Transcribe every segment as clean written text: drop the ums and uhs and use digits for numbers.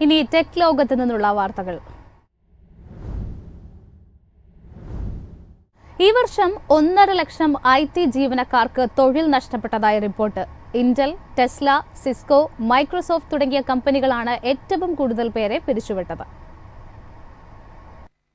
ഇനി ടെക് ലോകത്ത് നിന്നുള്ള വാർത്തകൾ. ഈ വർഷം 1.5 ലക്ഷം IT ജീവനക്കാർക്ക് തൊഴിൽ നഷ്ടപ്പെട്ടതായി report. Intel, Tesla, Cisco, Microsoft തുടങ്ങിയ കമ്പനികളാണ് ഏറ്റവും കൂടുതൽ പേരെ പിരിച്ചുവിട്ടത്.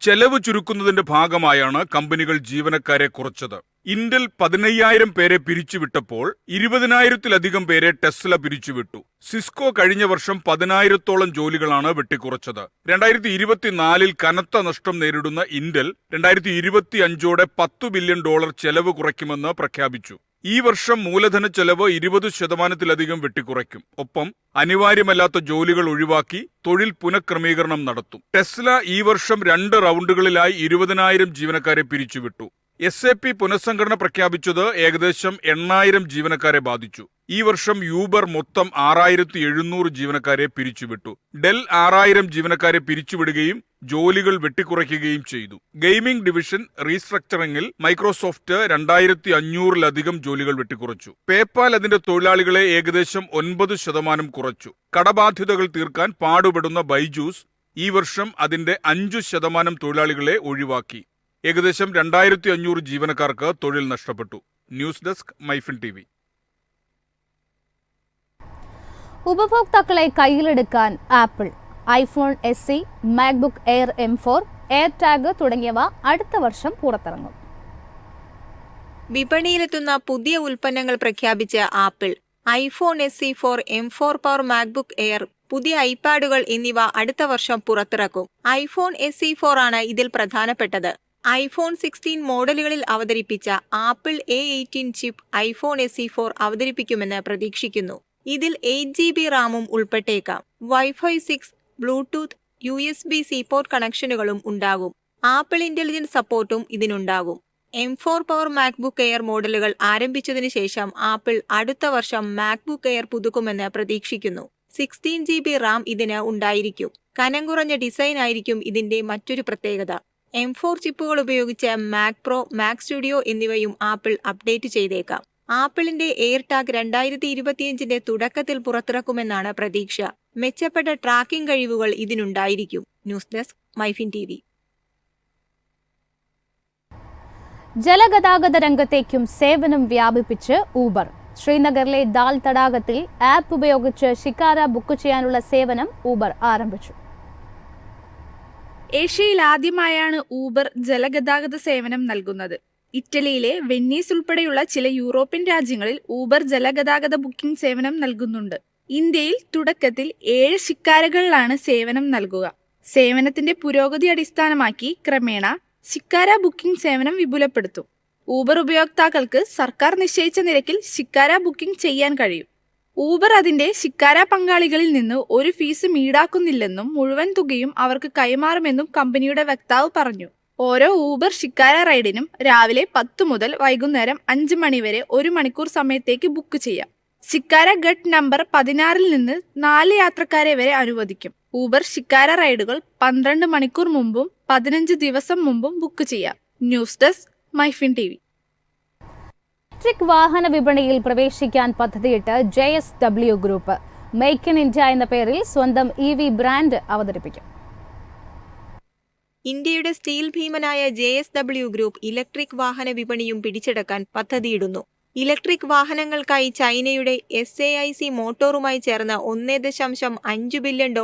ചെലവ് ചുരുക്കുന്നതിന്റെ ഭാഗമായാണ് കമ്പനികൾ ജീവനക്കാരെ കുറച്ചത്. ഇന്റൽ 15,000 പേരെ പിരിച്ചുവിട്ടപ്പോൾ 20,000-ലധികം പേരെ ടെസ്ല പിരിച്ചുവിട്ടു. സിസ്കോ കഴിഞ്ഞ വർഷം 10,000-ഓളം ജോലികളാണ് വെട്ടിക്കുറച്ചത്. 2024 കനത്ത നഷ്ടം നേരിടുന്ന ഇന്റൽ 2025 $10 ബില്യൺ ചെലവ് കുറയ്ക്കുമെന്ന് പ്രഖ്യാപിച്ചു. ഈ വർഷം മൂലധന ചെലവ് 20%-ലധികം വെട്ടിക്കുറയ്ക്കും. ഒപ്പം അനിവാര്യമല്ലാത്ത ജോലികൾ ഒഴിവാക്കി തൊഴിൽ പുനഃക്രമീകരണം നടത്തും. ടെസ്ല ഈ വർഷം 2 റൗണ്ടുകളിലായി 20,000 ജീവനക്കാരെ പിരിച്ചുവിട്ടു. SAP പുനഃസംഘടന പ്രഖ്യാപിച്ചത് ഏകദേശം 8,000 ജീവനക്കാരെ ബാധിച്ചു. ഈ വർഷം യൂബർ മൊത്തം 6,700 ജീവനക്കാരെ പിരിച്ചുവിട്ടു. ഡെൽ 6,000 ജീവനക്കാരെ പിരിച്ചുവിടുകയും ജോലികൾ വെട്ടിക്കുറയ്ക്കുകയും ചെയ്തു. ഗെയിമിംഗ് ഡിവിഷൻ റീസ്ട്രക്ചറിംഗിൽ മൈക്രോസോഫ്റ്റ് 2,500-ലധികം ജോലികൾ വെട്ടിക്കുറച്ചു. പേപ്പാൽ അതിന്റെ തൊഴിലാളികളെ ഏകദേശം 9% കുറച്ചു. കടബാധ്യതകൾ തീർക്കാൻ പാടുപെടുന്ന ബൈജൂസ് ഈ വർഷം അതിന്റെ 5% തൊഴിലാളികളെ ഒഴിവാക്കി. ഏകദേശം 2,500 ജീവനക്കാർക്ക് തൊഴിൽ നഷ്ടപ്പെട്ടു. News desk MyFin TV. ഉപഭോക്താക്കളെ കയ്യിലെടുക്കാൻ apple iPhone SE, MacBook Air M4, AirTag തുടങ്ങിയവ അടുത്ത വർഷം പുറത്തിറങ്ങും. വിപണിയിലെത്തുന്ന പുതിയ ഉൽപ്പന്നങ്ങൾ പ്രഖ്യാപിച്ച apple iPhone SE 4, M4 Power MacBook Air, പുതിയ ഐപാഡുകൾ എന്നിവ അടുത്ത വർഷം പുറത്തിറക്കും. iPhone SE 4 ആണ് ഇതിൽ പ്രധാനപ്പെട്ടത്. iPhone 16 മോഡലുകളിൽ അവതരിപ്പിച്ച apple A18 chip iPhone SE 4 അവതരിപ്പിക്കുമെന്ന് പ്രതീക്ഷിക്കുന്നു. ഇതിൽ 8GB റാമും ഉൾപ്പെട്ടേക്കാം. Wi-Fi 6, ബ്ലൂടൂത്ത്, USB-C പോർട്ട് കണക്ഷനുകളും ഉണ്ടാകും. ആപ്പിൾ ഇന്റലിജൻസ് സപ്പോർട്ടും ഇതിനുണ്ടാകും. M4 പവർ മാക്ബുക്ക് എയർ മോഡലുകൾ ആരംഭിച്ചതിനു ശേഷം ആപ്പിൾ അടുത്ത വർഷം മാക്ബുക്ക് എയർ പുതുക്കുമെന്ന് പ്രതീക്ഷിക്കുന്നു. 16GB റാം ഇതിന് ഉണ്ടായിരിക്കും. കനം കുറഞ്ഞ ഡിസൈൻ ആയിരിക്കും ഇതിന്റെ മറ്റൊരു പ്രത്യേകത. M4 ചിപ്പുകൾ ഉപയോഗിച്ച് മാക് പ്രോ, മാക് സ്റ്റുഡിയോ എന്നിവയും ആപ്പിൾ അപ്ഡേറ്റ് ചെയ്തേക്കാം. ആപ്പിളിന്റെ എയർടാഗ് 2025 തുടക്കത്തിൽ പുറത്തിറക്കുമെന്നാണ് പ്രതീക്ഷ. മെച്ചപ്പെട്ട ട്രാക്കിംഗ് കഴിവുകൾ ഇതിനുണ്ടായിരിക്കും. News desk MyFin TV. ജലഗതാഗത രംഗത്തേക്കും സേവനം വ്യാപിപ്പിച്ച് ഊബർ. ശ്രീനഗറിലെ ദാൽ തടാകത്തിൽ ആപ്പ് ഉപയോഗിച്ച് ഷിക്കാര ബുക്ക് ചെയ്യാനുള്ള സേവനം ഊബർ ആരംഭിച്ചു. ഏഷ്യയിൽ ആദ്യമായാണ് ഊബർ ജലഗതാഗത സേവനം നൽകുന്നത്. ഇറ്റലിയിലെ വെന്നീസ് ഉൾപ്പെടെയുള്ള ചില യൂറോപ്യൻ രാജ്യങ്ങളിൽ ഊബർ ജലഗതാഗത ബുക്കിംഗ് സേവനം നൽകുന്നുണ്ട്. ഇന്ത്യയിൽ തുടക്കത്തിൽ 7 ശിക്കാരകളിലാണ് സേവനം നൽകുക. സേവനത്തിന്റെ പുരോഗതി അടിസ്ഥാനമാക്കി ക്രമേണ ശിക്കാര ബുക്കിംഗ് സേവനം വിപുലപ്പെടുത്തും. ഊബർ ഉപയോക്താക്കൾക്ക് സർക്കാർ നിശ്ചയിച്ച നിരക്കിൽ ശിക്കാര ബുക്കിംഗ് ചെയ്യാൻ കഴിയും. ഊബർ അതിന്റെ ശിക്കാര പങ്കാളികളിൽ നിന്ന് ഒരു ഫീസും ഈടാക്കുന്നില്ലെന്നും മുഴുവൻ തുകയും അവർക്ക് കൈമാറുമെന്നും കമ്പനിയുടെ വക്താവ് പറഞ്ഞു. ഓരോ ഊബർ ശിക്കാര റൈഡിനും രാവിലെ 10 മുതൽ വൈകുന്നേരം 5 മണി വരെ 1 മണിക്കൂർ സമയത്തേക്ക് ബുക്ക് ചെയ്യാം. ശിക്കാര ഗട്ട് നമ്പർ 16 നിന്ന് 4 യാത്രക്കാരെ വരെ അനുവദിക്കും. ഊബർ ശിക്കാര റൈഡുകൾ 12 മണിക്കൂർ മുമ്പും 15 ദിവസം മുമ്പും ബുക്ക് ചെയ്യാം. News desk MyFin TV. Electric വാഹന വിപണിയിൽ പ്രവേശിക്കാൻ പദ്ധതിയിട്ട് JSW group make in India എന്ന പേരിൽ സ്വന്തം EV ബ്രാൻഡ് അവതരിപ്പിക്കും. ഇന്ത്യയുടെ സ്റ്റീൽ ഭീമനായ JSW ഗ്രൂപ്പ് ഇലക്ട്രിക് വാഹന വിപണിയും പിടിച്ചെടുക്കാൻ പദ്ധതിയിടുന്നു. ഇലക്ട്രിക് വാഹനങ്ങൾക്കായി ചൈനയുടെ SAIC മോട്ടോറുമായി ചേർന്ന് $1.5 ബില്യൺ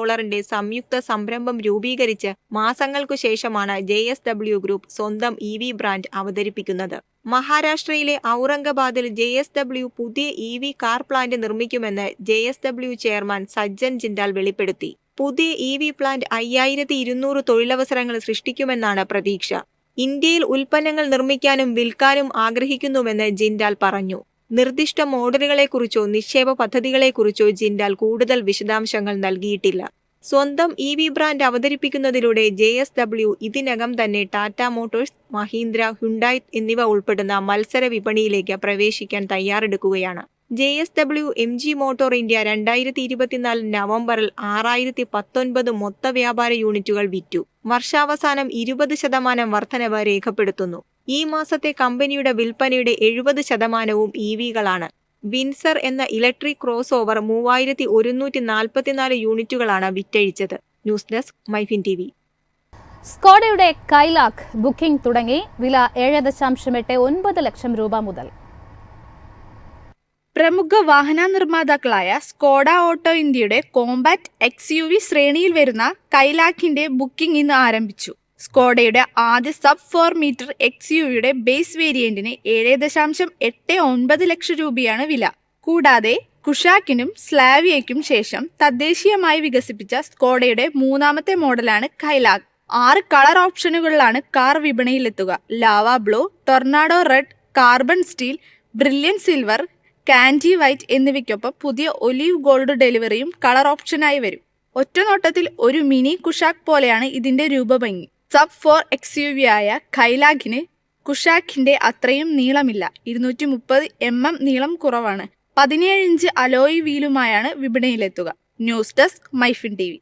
സംയുക്ത സംരംഭം രൂപീകരിച്ച് മാസങ്ങൾക്കു ശേഷമാണ് JSW ഗ്രൂപ്പ് സ്വന്തം EV ബ്രാൻഡ് അവതരിപ്പിക്കുന്നത്. മഹാരാഷ്ട്രയിലെ ഔറംഗാബാദിൽ JSW പുതിയ EV കാർ പ്ലാന്റ് നിർമ്മിക്കുമെന്ന് JSW ചെയർമാൻ സജ്ജൻ ജിൻഡാൽ വെളിപ്പെടുത്തി. പുതിയ EV പ്ലാന്റ് 5,200 തൊഴിലവസരങ്ങൾ സൃഷ്ടിക്കുമെന്നാണ് പ്രതീക്ഷ. ഇന്ത്യയിൽ ഉൽപ്പന്നങ്ങൾ നിർമ്മിക്കാനും വിൽക്കാനും ആഗ്രഹിക്കുന്നുവെന്ന് ജിൻഡാൽ പറഞ്ഞു. നിർദ്ദിഷ്ട മോഡലുകളെക്കുറിച്ചോ നിക്ഷേപ പദ്ധതികളെക്കുറിച്ചോ ജിൻഡാൽ കൂടുതൽ വിശദാംശങ്ങൾ നൽകിയിട്ടില്ല. സ്വന്തം EV ബ്രാൻഡ് അവതരിപ്പിക്കുന്നതിലൂടെ JSW ഇതിനകം തന്നെ ടാറ്റ മോട്ടോഴ്സ്, മഹീന്ദ്ര, ഹ്യുണ്ടായി എന്നിവ ഉൾപ്പെടുന്ന മത്സര വിപണിയിലേക്ക് പ്രവേശിക്കാൻ തയ്യാറെടുക്കുകയാണ്. JSW MG മോട്ടോർ ഇന്ത്യ 2024 നവംബറിൽ 6,019 മൊത്ത വ്യാപാര യൂണിറ്റുകൾ വിറ്റു. വർഷാവസാനം 20% വർധനവ് രേഖപ്പെടുത്തുന്നു. ഈ മാസത്തെ കമ്പനിയുടെ വിൽപ്പനയുടെ 70%വും EVകളാണ്. വിൻസർ എന്ന ഇലക്ട്രിക് ക്രോസ് ഓവർ 3144 യൂണിറ്റുകളാണ് വിറ്റഴിച്ചത്. News desk MyFin TV. സ്കോഡയുടെ കൈലാക് ബുക്കിംഗ് തുടങ്ങി. വില 7.89 ലക്ഷം രൂപ മുതൽ. പ്രമുഖ വാഹന നിർമ്മാതാക്കളായ സ്കോഡ ഓട്ടോ ഇന്ത്യയുടെ കോമ്പാക്ട് XUV ശ്രേണിയിൽ വരുന്ന കൈലാക്കിന്റെ ബുക്കിംഗ് ഇന്ന് ആരംഭിച്ചു. സ്കോഡയുടെ ആദ്യ സബ് 4 മീറ്റർ XUVയുടെ ബേസ് വേരിയന്റിന് 7.89 ലക്ഷം രൂപയാണ് വില. കൂടാതെ കുഷാക്കിനും സ്ലാവിയയ്ക്കും ശേഷം തദ്ദേശീയമായി വികസിപ്പിച്ച സ്കോഡയുടെ മൂന്നാമത്തെ മോഡലാണ് കൈലാക്. 6 കളർ ഓപ്ഷനുകളിലാണ് കാർ വിപണിയിലെത്തുക. Lava blue, tornado red, carbon steel, brilliant silver, candy white എന്നിവയ്ക്കൊപ്പം പുതിയ ഒലീവ് ഗോൾഡ് ഡെലിവറിയും കളർ ഓപ്ഷനായി വരും. ഒറ്റനോട്ടത്തിൽ ഒരു മിനി കുഷാക്ക് പോലെയാണ് ഇതിന്റെ രൂപഭംഗി. സബ് 4 XUV ആയ കൈലാഖിന് കുഷാക്കിന്റെ അത്രയും നീളമില്ല. 230 mm നീളം കുറവാണ്. 17 ഇഞ്ച് അലോയ് വീലുമായാണ് വിപണിയിലെത്തുക. News desk MyFin TV.